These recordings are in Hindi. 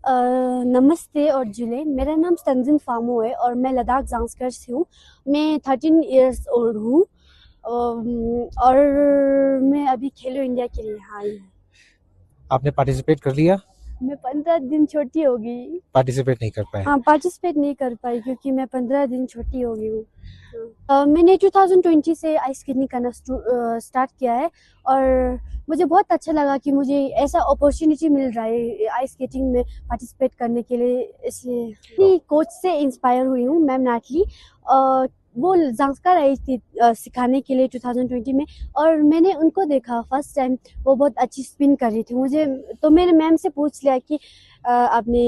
अ, नमस्ते और जुले, मेरा नाम तंजिन फामो है और मैं लद्दाख ज़ांस्कर से हूँ। मैं 13 इयर्स ओल्ड हूँ और मैं अभी खेलो इंडिया के लिए आई हूँ। आपने पार्टिसिपेट कर लिया? मैं 15 दिन छोटी हो गई। पार्टिसिपेट नहीं कर पाए? हाँ, पार्टिसिपेट नहीं कर पाई क्योंकि मैं 15 दिन छोटी हो गई हूँ। मैंने 2020 से आइस स्केटिंग करना स्टार्ट किया है और मुझे बहुत अच्छा लगा कि मुझे ऐसा अपॉर्चुनिटी मिल रहा है आइस स्केटिंग में पार्टिसिपेट करने के लिए। इसलिए कोच से इंस्पायर हुई हूँ, मैम नाटली। वो ज़ांस्कर आई थी सिखाने के लिए 2020 में और मैंने उनको देखा फर्स्ट टाइम। वो बहुत अच्छी स्पिन कर रही थी। मुझे तो मैंने मैम से पूछ लिया कि आपने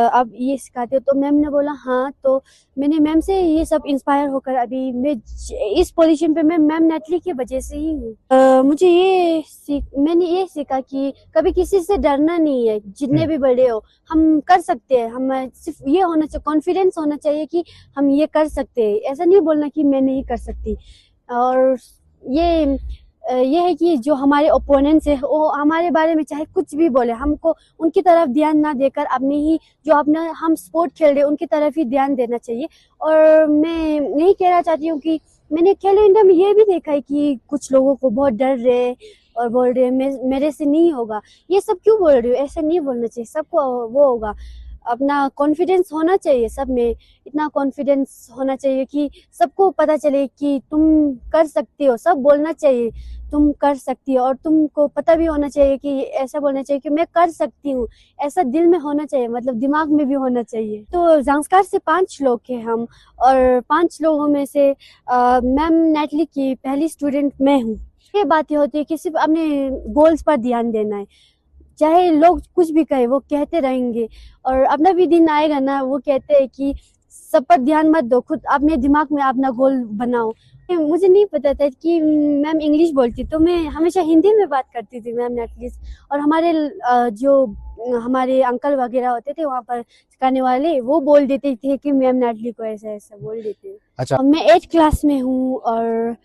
आप ये सिखाते हो? तो मैम ने बोला हाँ। तो मैंने मैम से ये सब इंस्पायर होकर अभी मैं इस पोजीशन पे मैं मैम नटली की वजह से ही हूँ। मुझे मैंने ये सीखा कि कभी किसी से डरना नहीं है, जितने भी बड़े हो हम कर सकते हैं। हम सिर्फ ये होना चाहिए, कॉन्फिडेंस होना चाहिए कि हम ये कर सकते हैं। ऐसा नहीं बोलना कि मैं नहीं कर सकती। और ये ये है कि जो हमारे ओपोनेंट्स है वो हमारे बारे में चाहे कुछ भी बोले, हमको उनकी तरफ ध्यान ना देकर अपने ही जो अपना हम स्पोर्ट खेल रहे हैं उनकी तरफ ही ध्यान देना चाहिए। और मैं यही कहना चाहती हूँ कि मैंने खेलो इंडिया में ये भी देखा है कि कुछ लोगों को बहुत डर रहे हैं और बोल रहे हैं मेरे से नहीं होगा। ये सब क्यों बोल रहे हो? ऐसा नहीं बोलना चाहिए, सबको वो होगा। अपना कॉन्फिडेंस होना चाहिए सब में, इतना कॉन्फिडेंस होना चाहिए कि सबको पता चले कि तुम कर सकते हो। सब बोलना चाहिए तुम कर सकती हो और तुमको पता भी होना चाहिए कि ऐसा बोलना चाहिए कि मैं कर सकती हूँ। ऐसा दिल में होना चाहिए, मतलब दिमाग में भी होना चाहिए। तो ज़ांस्कर से 5 लोग हैं हम और 5 लोगों में से मैम नेटली की पहली स्टूडेंट मैं हूँ। ये बातें होती है कि सिर्फ अपने गोल्स पर ध्यान देना है, चाहे लोग कुछ भी कहे वो कहते रहेंगे और अपना भी दिन आएगा ना। वो कहते हैं कि सब पर ध्यान मत दो, खुद अपने दिमाग में अपना गोल बनाओ। मुझे नहीं पता था कि मैम इंग्लिश बोलती, तो मैं हमेशा हिंदी में बात करती थी मैम नेटली। और हमारे जो हमारे अंकल वगैरह होते थे वहाँ पर सिखाने वाले, वो बोल देते थे कि मैम नेटली को ऐसा ऐसा बोल देते हैं। अच्छा। मैं 8th क्लास में हूँ और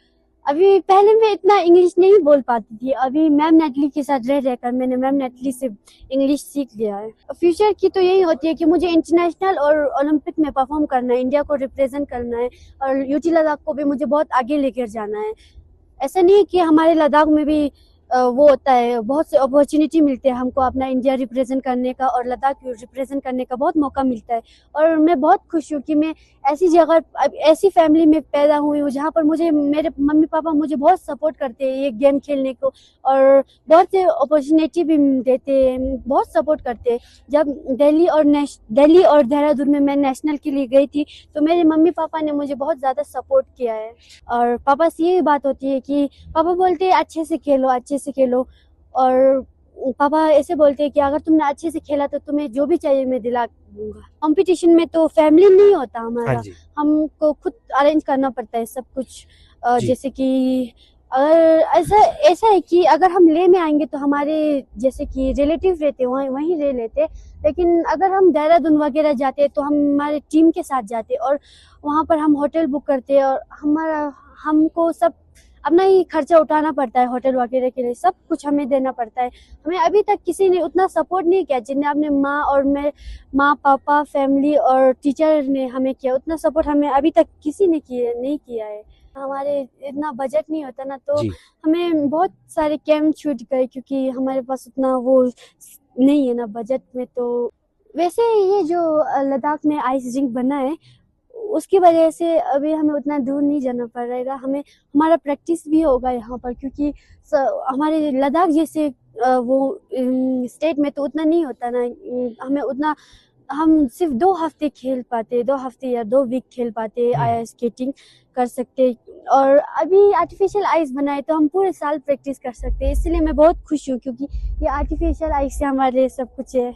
अभी पहले मैं इतना इंग्लिश नहीं बोल पाती थी। अभी मैम नेटली के साथ रह रहकर मैंने मैम नेटली से इंग्लिश सीख लिया है। फ्यूचर की तो यही होती है कि मुझे इंटरनेशनल और ओलंपिक में परफॉर्म करना है, इंडिया को रिप्रेजेंट करना है और यूटी लद्दाख को भी मुझे बहुत आगे लेकर जाना है। ऐसा नहीं है कि हमारे लद्दाख में भी वो होता है, बहुत से अपॉर्चुनिटी मिलते हैं हमको अपना इंडिया रिप्रेजेंट करने का और लद्दाख रिप्रेजेंट करने का बहुत मौका मिलता है। और मैं बहुत खुश हूँ कि मैं ऐसी जगह ऐसी फैमिली में पैदा हुई हूँ जहाँ पर मुझे मेरे मम्मी पापा मुझे बहुत सपोर्ट करते हैं ये गेम खेलने को और बहुत से अपॉर्चुनिटी भी देते हैं, बहुत सपोर्ट करते हैं। जब दिल्ली और देहरादून में मैं नेशनल के लिए गई थी तो मेरे मम्मी पापा ने मुझे बहुत ज़्यादा सपोर्ट किया है। और पापा से यही बात होती है कि पापा बोलते हैं अच्छे से खेलो, अच्छे से खेलो। और पापा ऐसे बोलते हैं कि अगर तुमने अच्छे से खेला तो तुम्हें जो भी चाहिए मैं दिला दूंगा। कंपटीशन में तो फैमिली नहीं होता हाँ हमारा, जी। हमको खुद अरेंज करना पड़ता है सब कुछ। जी। जैसे कि अगर ऐसा ऐसा है कि अगर हम ले में आएंगे तो हमारे जैसे कि रिलेटिव रहते वहीं वहीं रह लेते। लेकिन अगर हम देहरादून वगैरह जाते तो हम हमारे टीम के साथ जाते और वहाँ पर हम होटल बुक करते और हमको सब अपना ही खर्चा उठाना पड़ता है। होटल वगैरह के लिए सब कुछ हमें देना पड़ता है। हमें अभी तक किसी ने उतना सपोर्ट नहीं किया जिन्हें अपने माँ पापा फैमिली और टीचर ने हमें किया। उतना सपोर्ट हमें अभी तक किसी ने नहीं किया है। हमारे इतना बजट नहीं होता ना, तो जी। हमें बहुत सारे कैंप छूट गए क्योंकि हमारे पास उतना वो नहीं है ना बजट में। तो वैसे ये जो लद्दाख में आइस रिंक बना है उसकी वजह से अभी हमें उतना दूर नहीं जाना पड़ेगा। हमें हमारा प्रैक्टिस भी होगा यहाँ पर क्योंकि हमारे लद्दाख जैसे वो स्टेट में तो उतना नहीं होता ना। हमें उतना हम सिर्फ 2 हफ्ते खेल पाते, 2 हफ्ते या 2 वीक खेल पाते आइस स्केटिंग कर सकते। और अभी आर्टिफिशियल आइस बनाए तो हम पूरे साल प्रैक्टिस कर सकते हैं। इसलिए मैं बहुत खुश हूँ क्योंकि ये आर्टिफिशियल आइस से हमारे सब कुछ है।